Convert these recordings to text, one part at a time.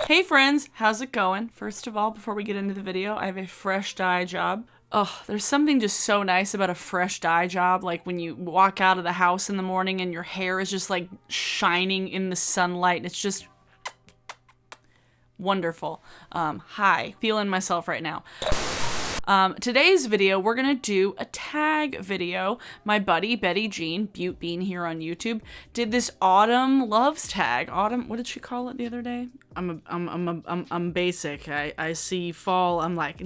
Hey friends, how's it going? First of all, before we get into the video, I have a fresh dye job. Oh, there's something just so nice about a fresh dye job, like when you walk out of the house in the morning and your hair is just like shining in the sunlight. It's just wonderful. Hi, feeling myself right now. Today's video, we're gonna do a tag video. My buddy, Betty Jean, Butte Bean here on YouTube, did this Autumn Loves tag. Autumn, what did she call it the other day? I'm basic. I see fall, I'm like,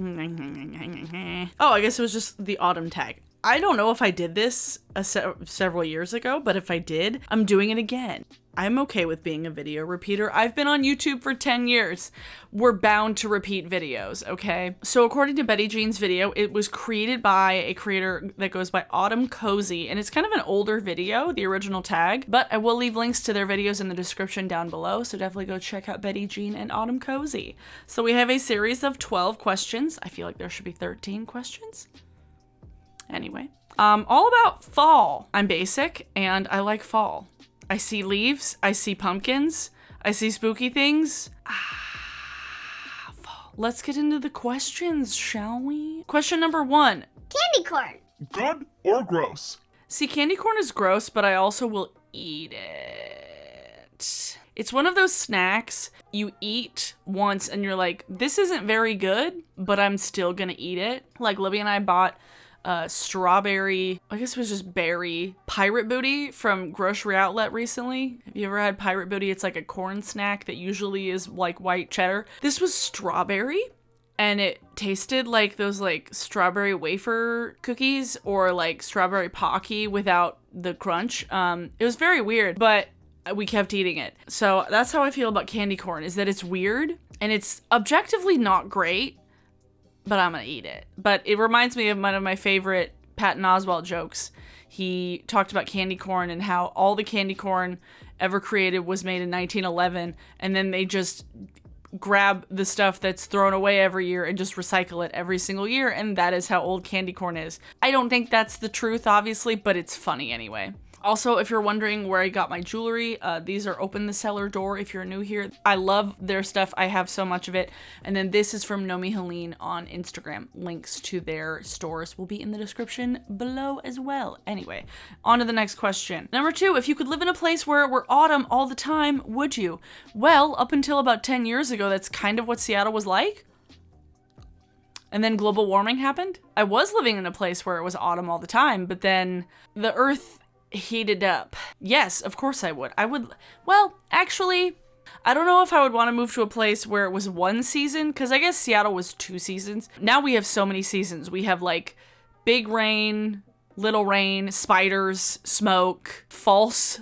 oh, I guess it was just the Autumn tag. I don't know if I did this several years ago, but if I did, I'm doing it again. I'm okay with being a video repeater. I've been on YouTube for 10 years. We're bound to repeat videos, okay? So according to Betty Jean's video, it was created by a creator that goes by Autumn Cozy, and it's kind of an older video, the original tag, but I will leave links to their videos in the description down below, so definitely go check out Betty Jean and Autumn Cozy. So we have a series of 12 questions. I feel like there should be 13 questions. Anyway, all about fall. I'm basic and I like fall. I see leaves, I see pumpkins, I see spooky things. Fall. Let's get into the questions, shall we? Question number 1. Candy corn. Good or gross? See, candy corn is gross, but I also will eat it. It's one of those snacks you eat once and you're like, this isn't very good, but I'm still gonna eat it. Like Libby and I bought strawberry, I guess it was just berry pirate booty from Grocery Outlet recently. Have you ever had pirate booty? It's like a corn snack that usually is like white cheddar. This was strawberry and it tasted like those like strawberry wafer cookies or like strawberry Pocky without the crunch. It was very weird, but we kept eating it. So that's how I feel about candy corn, is that it's weird and it's objectively not great, but I'm gonna eat it. But it reminds me of one of my favorite Patton Oswalt jokes. He talked about candy corn and how all the candy corn ever created was made in 1911, and then they just grab the stuff that's thrown away every year and just recycle it every single year, and that is how old candy corn is. I don't think that's the truth, obviously, but it's funny anyway. Also, if you're wondering where I got my jewelry, these are Open the Cellar Door if you're new here. I love their stuff. I have so much of it. And then this is from Nomi Helene on Instagram. Links to their stores will be in the description below as well. Anyway, on to the next question. Number 2, if you could live in a place where it were autumn all the time, would you? Well, up until about 10 years ago, that's kind of what Seattle was like. And then global warming happened. I was living in a place where it was autumn all the time, but then the earth heated up. Yes, of course I would. Well, actually, I don't know if I would want to move to a place where it was one season, because I guess Seattle was 2 seasons. Now we have so many seasons. We have like big rain, little rain, spiders, smoke, false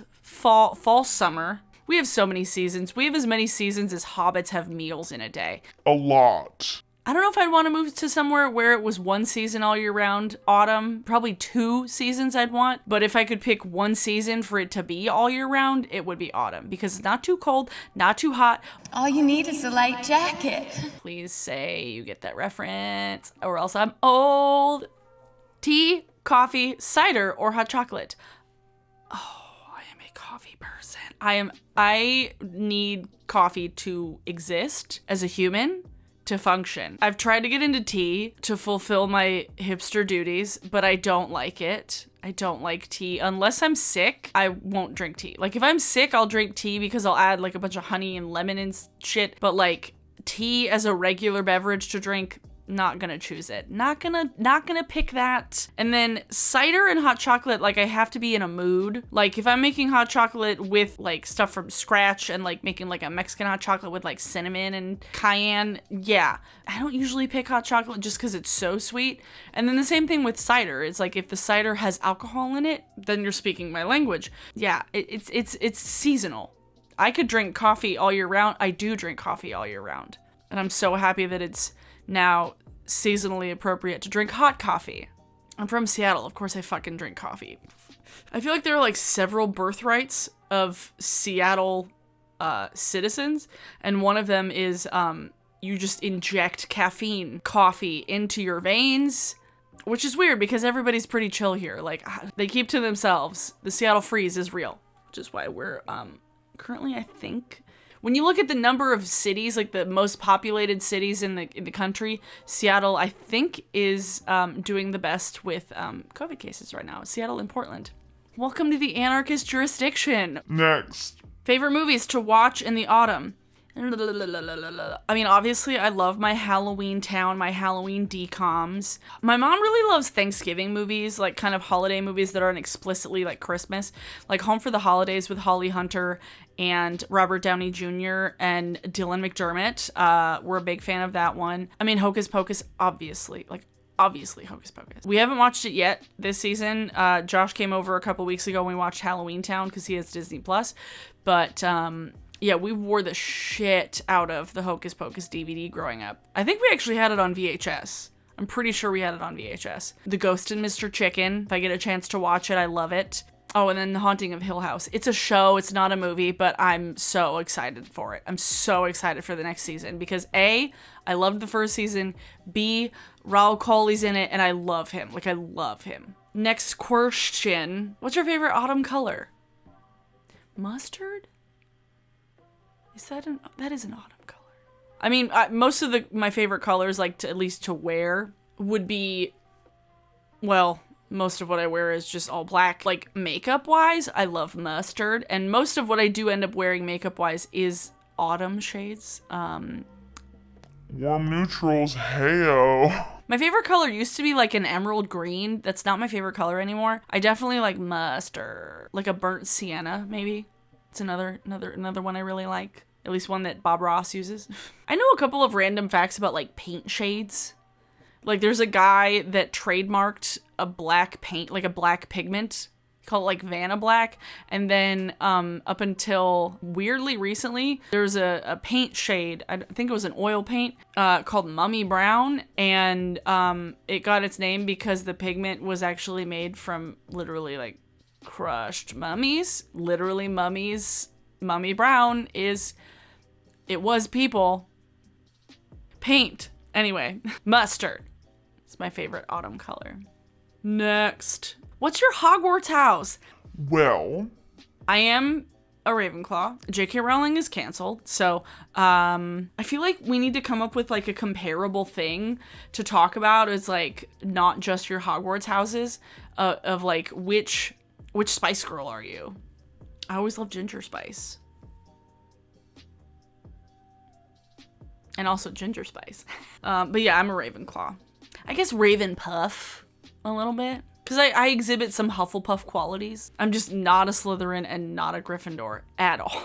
summer. We have so many seasons. We have as many seasons as hobbits have meals in a day. A lot. I don't know if I'd want to move to somewhere where it was one season all year round, autumn. Probably 2 seasons I'd want. But if I could pick one season for it to be all year round, it would be autumn. Because it's not too cold, not too hot. All you need is a light jacket. Please say you get that reference, or else I'm old. Tea, coffee, cider, or hot chocolate. Oh, I am a coffee person. I need coffee to exist as a human, to function. I've tried to get into tea to fulfill my hipster duties, but I don't like it. I don't like tea. Unless I'm sick, I won't drink tea. Like if I'm sick, I'll drink tea because I'll add like a bunch of honey and lemon and shit. But like tea as a regular beverage to drink, not gonna choose it. Not gonna pick that. And then cider and hot chocolate, like I have to be in a mood. Like if I'm making hot chocolate with like stuff from scratch and like making like a Mexican hot chocolate with like cinnamon and cayenne, yeah. I don't usually pick hot chocolate just because it's so sweet. And then the same thing with cider. It's like if the cider has alcohol in it, then you're speaking my language. Yeah, it's seasonal. I could drink coffee all year round. I do drink coffee all year round. And I'm so happy that it's now seasonally appropriate to drink hot coffee. I'm from Seattle. Of course I fucking drink coffee. I feel like there are like several birthrights of Seattle citizens, and one of them is you just inject caffeine coffee into your veins, which is weird because everybody's pretty chill here. Like they keep to themselves. The Seattle freeze is real. which is why we're currently, I think, when you look at the number of cities, like the most populated cities in the country, Seattle, I think, is doing the best with COVID cases right now. Seattle and Portland. Welcome to the anarchist jurisdiction. Next. Favorite movies to watch in the autumn. I mean, obviously, I love my Halloween Town, my Halloween DComs. My mom really loves Thanksgiving movies, like kind of holiday movies that aren't explicitly like Christmas. Like Home for the Holidays with Holly Hunter and Robert Downey Jr. and Dylan McDermott. We're a big fan of that one. I mean, Hocus Pocus, obviously Hocus Pocus. We haven't watched it yet this season. Josh came over a couple weeks ago when we watched Halloween Town because he has Disney Plus. But yeah, we wore the shit out of the Hocus Pocus DVD growing up. I think we actually had it on VHS. I'm pretty sure we had it on VHS. The Ghost and Mr. Chicken. If I get a chance to watch it, I love it. Oh, and then The Haunting of Hill House. It's a show. It's not a movie, but I'm so excited for it. I'm so excited for the next season because A, I loved the first season. B, Raul Coley's in it, and I love him. Like, I love him. Next question. What's your favorite autumn color? Mustard? That is an autumn color. I mean, most of my favorite colors, like at least to wear, would be, well, most of what I wear is just all black. Like makeup-wise, I love mustard, and most of what I do end up wearing makeup-wise is autumn shades. Warm neutrals, heyo. My favorite color used to be like an emerald green. That's not my favorite color anymore. I definitely like mustard, like a burnt sienna, maybe. It's another one I really like. At least one that Bob Ross uses. I know a couple of random facts about like paint shades. Like there's a guy that trademarked a black paint, like a black pigment, called like Vanna Black. And then up until weirdly recently, there's a paint shade, I think it was an oil paint, called Mummy Brown. And it got its name because the pigment was actually made from literally like crushed mummies. Literally mummies. Mummy Brown was people. Paint. Anyway, mustard. It's my favorite autumn color. Next. What's your Hogwarts house? Well, I am a Ravenclaw. J.K. Rowling is canceled, so I feel like we need to come up with like a comparable thing to talk about. It's like not just your Hogwarts houses, of like which Spice Girl are you? I always love Ginger Spice. And also Ginger Spice. But yeah, I'm a Ravenclaw. I guess Raven Puff a little bit. Because I exhibit some Hufflepuff qualities. I'm just not a Slytherin and not a Gryffindor at all.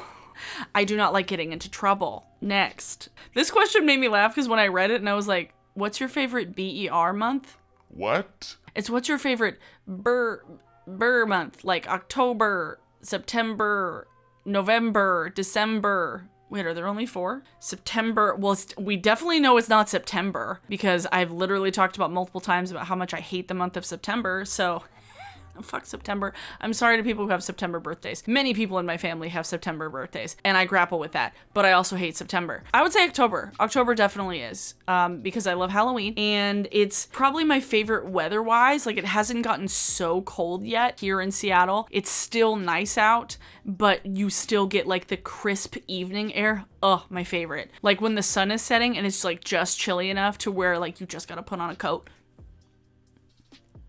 I do not like getting into trouble. Next. This question made me laugh because when I read it and I was like, what's your favorite BER month? what? It's what's your favorite Burr month? Like October, September, November, December. Wait, are there only 4? September. Well, we definitely know it's not September because I've literally talked about multiple times about how much I hate the month of September. So fuck September. I'm sorry to people who have September birthdays. Many people in my family have September birthdays, and I grapple with that. But I also hate September. I would say October. October definitely is, because I love Halloween, and it's probably my favorite weather-wise. Like, it hasn't gotten so cold yet here in Seattle. It's still nice out, but you still get like the crisp evening air. Oh, my favorite. Like when the sun is setting and it's like just chilly enough to where like you just gotta put on a coat.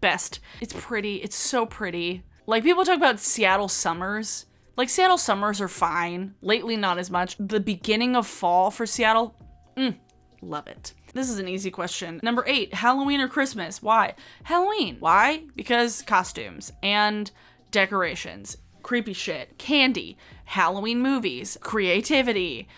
Best. It's pretty. It's so pretty. Like, people talk about Seattle summers. Like, Seattle summers are fine. Lately, not as much. The beginning of fall for Seattle, love it. This is an easy question. Number 8, Halloween or Christmas? Why? Halloween. Why? Because costumes and decorations. Creepy shit. Candy. Halloween movies. Creativity.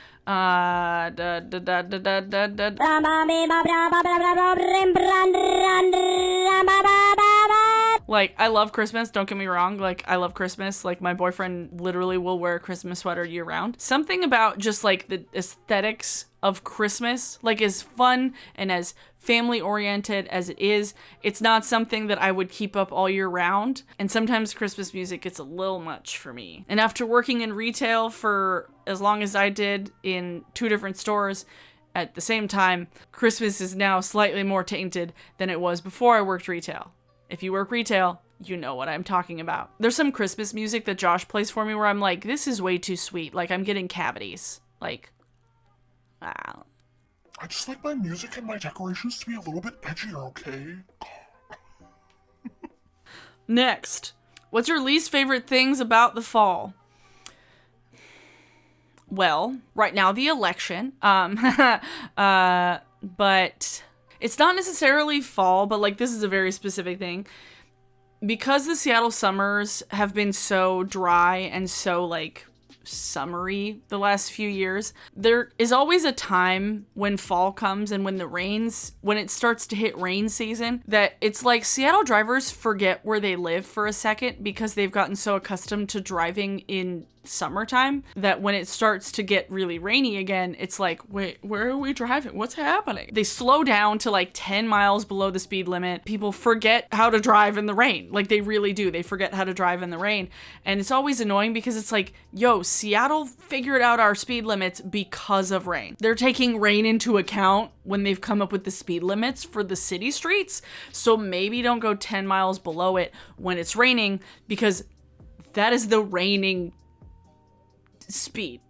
Like, I love Christmas, don't get me wrong. Like, I love Christmas. Like, my boyfriend literally will wear a Christmas sweater year round. Something about just, like, the aesthetics of Christmas, like, as fun and as family-oriented as it is, it's not something that I would keep up all year round. And sometimes Christmas music gets a little much for me. And after working in retail for as long as I did in 2 different stores at the same time, Christmas is now slightly more tainted than it was before I worked retail. If you work retail, you know what I'm talking about. There's some Christmas music that Josh plays for me where I'm like, this is way too sweet. Like, I'm getting cavities. Like, wow. I just like my music and my decorations to be a little bit edgier, okay? Next, what's your least favorite things about the fall? Well, right now the election, but it's not necessarily fall, but like this is a very specific thing. Because the Seattle summers have been so dry and so like summery the last few years, there is always a time when fall comes and when when it starts to hit rain season, that it's like Seattle drivers forget where they live for a second because they've gotten so accustomed to driving in summertime that when it starts to get really rainy again, it's like, wait, where are we driving? What's happening? They slow down to like 10 miles below the speed limit. People forget how to drive in the rain. Like they really do. They forget how to drive in the rain. And it's always annoying because it's like, yo, Seattle figured out our speed limits because of rain. They're taking rain into account when they've come up with the speed limits for the city streets. So maybe don't go 10 miles below it when it's raining, because that is the raining speed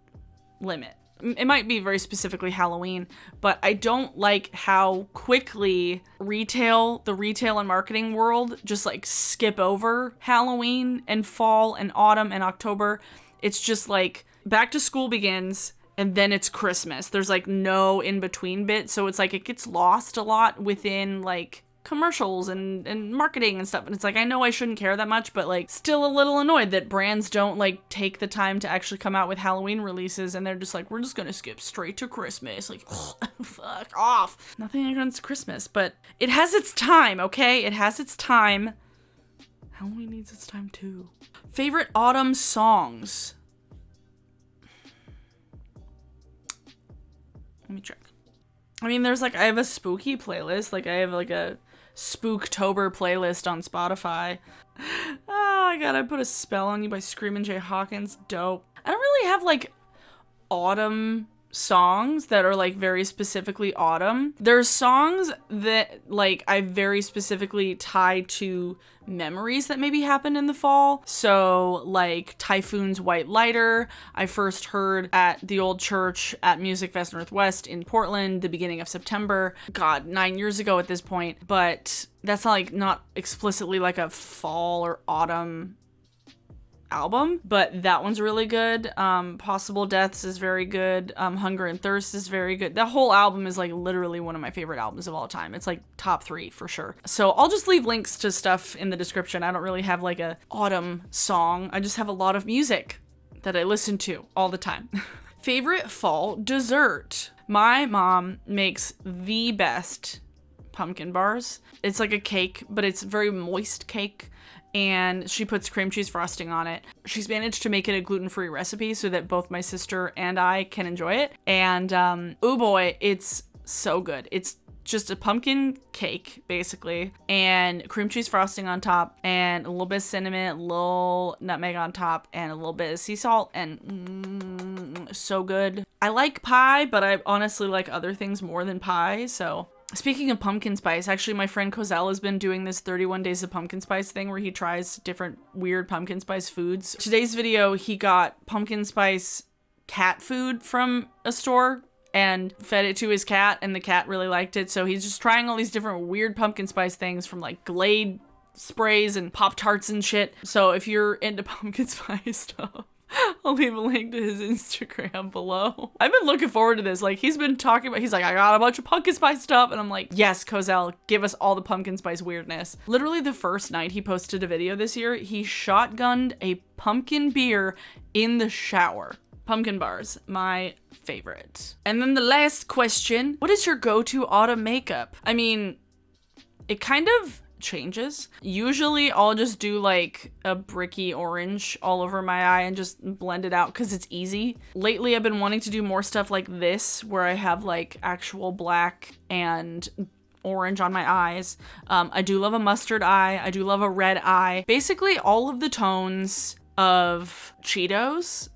limit. It might be very specifically Halloween, but I don't like how quickly the retail and marketing world just like skip over Halloween and fall and autumn and October. It's just like back to school begins and then it's Christmas. There's like no in between bit. So it's like it gets lost a lot within like commercials and marketing and stuff. And it's like, I know I shouldn't care that much, but like still a little annoyed that brands don't like take the time to actually come out with Halloween releases, and they're just like, we're just gonna skip straight to Christmas. Like, fuck off. Nothing against Christmas, but it has its time, okay? It has its time. Halloween needs its time too. Favorite autumn songs? Let me check. I mean, there's like, I have a spooky playlist. Like I have like a Spooktober playlist on Spotify. Oh, I gotta put a spell on you by Screamin' Jay Hawkins. Dope. I don't really have like autumn songs that are like very specifically autumn. There's songs that like I very specifically tie to memories that maybe happened in the fall. So like Typhoon's White Lighter, I first heard at the old church at Music Fest Northwest in Portland, the beginning of September. God, 9 years ago at this point. But that's not explicitly like a fall or autumn album, but that one's really good. Possible Deaths is very good. Hunger and Thirst is very good. That whole album is like literally one of my favorite albums of all time. It's like top 3 for sure. So I'll just leave links to stuff in the description. I don't really have like a autumn song. I just have a lot of music that I listen to all the time. Favorite fall dessert? My mom makes the best pumpkin bars. It's like a cake, but it's very moist cake. And she puts cream cheese frosting on it. She's managed to make it a gluten-free recipe so that both my sister and I can enjoy it. And, oh boy, it's so good. It's just a pumpkin cake, basically, and cream cheese frosting on top, and a little bit of cinnamon, a little nutmeg on top, and a little bit of sea salt, and so good. I like pie, but I honestly like other things more than pie, so... Speaking of pumpkin spice, actually my friend Cozell has been doing this 31 days of pumpkin spice thing where he tries different weird pumpkin spice foods. Today's video, he got pumpkin spice cat food from a store and fed it to his cat, and the cat really liked it. So he's just trying all these different weird pumpkin spice things, from like Glade sprays and Pop-Tarts and shit. So if you're into pumpkin spice stuff, I'll leave a link to his Instagram below. I've been looking forward to this. Like, he's been talking about, he's like, I got a bunch of pumpkin spice stuff. And I'm like, yes, Cozell, give us all the pumpkin spice weirdness. Literally the first night he posted a video this year, he shotgunned a pumpkin beer in the shower. Pumpkin bars, my favorite. And then the last question, what is your go-to autumn makeup? I mean, it kind of changes. Usually I'll just do like a bricky orange all over my eye and just blend it out because it's easy. Lately I've been wanting to do more stuff like this where I have like actual black and orange on my eyes. I do love a mustard eye. I do love a red eye. Basically all of the tones of Cheetos,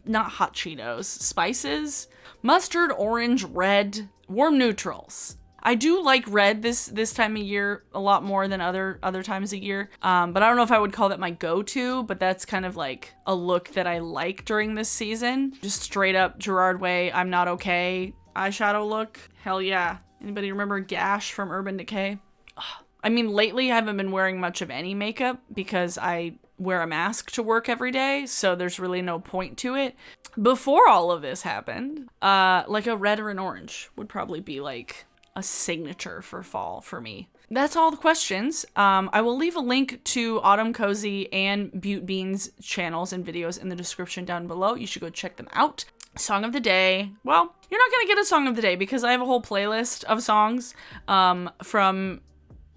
not hot Cheetos, spices, mustard, orange, red, warm neutrals. I do like red this time of year a lot more than other times of year. But I don't know if I would call that my go-to, but that's kind of like a look that I like during this season. Just straight up Gerard Way, I'm Not Okay eyeshadow look. Hell yeah. Anybody remember Gash from Urban Decay? Ugh. I mean, lately I haven't been wearing much of any makeup because I wear a mask to work every day, so there's really no point to it. Before all of this happened, like a red or an orange would probably be like a signature for fall for me. That's all the questions. I will leave a link to Autumn Cozy and Butte Bean's channels and videos in the description down below. You should go check them out. Song of the day. Well, you're not gonna get a song of the day because I have a whole playlist of songs from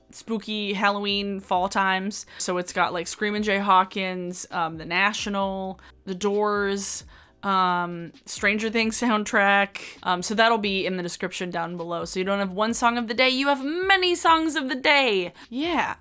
spooky Halloween fall times. So it's got like Screamin' Jay Hawkins, The National, The Doors, Stranger Things soundtrack. So that'll be in the description down below. So you don't have one song of the day, you have many songs of the day. Yeah.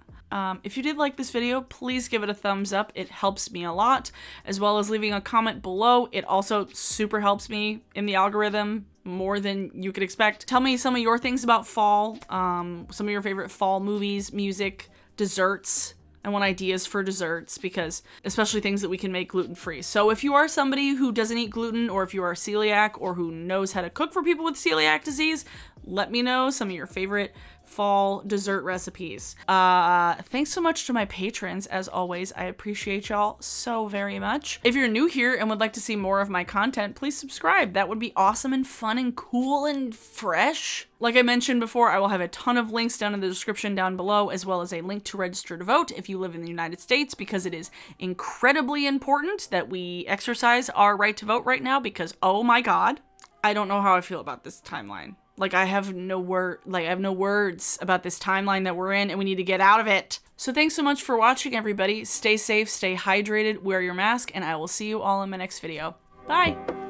If you did like this video, please give it a thumbs up. It helps me a lot, as well as leaving a comment below. It also super helps me in the algorithm more than you could expect. Tell me some of your things about fall, some of your favorite fall movies, music, desserts. I want ideas for desserts because especially things that we can make gluten-free. So if you are somebody who doesn't eat gluten, or if you are celiac, or who knows how to cook for people with celiac disease, let me know some of your favorite fall dessert recipes. Thanks so much to my patrons, as always. I appreciate y'all so very much. If you're new here and would like to see more of my content, please subscribe. That would be awesome and fun and cool and fresh. Like I mentioned before, I will have a ton of links down in the description down below, as well as a link to register to vote if you live in the United States, because it is incredibly important that we exercise our right to vote right now, because oh my god, I don't know how I feel about this timeline. Like, I have no words about this timeline that we're in, and we need to get out of it. So thanks so much for watching, everybody. Stay safe, stay hydrated, wear your mask, and I will see you all in my next video. Bye!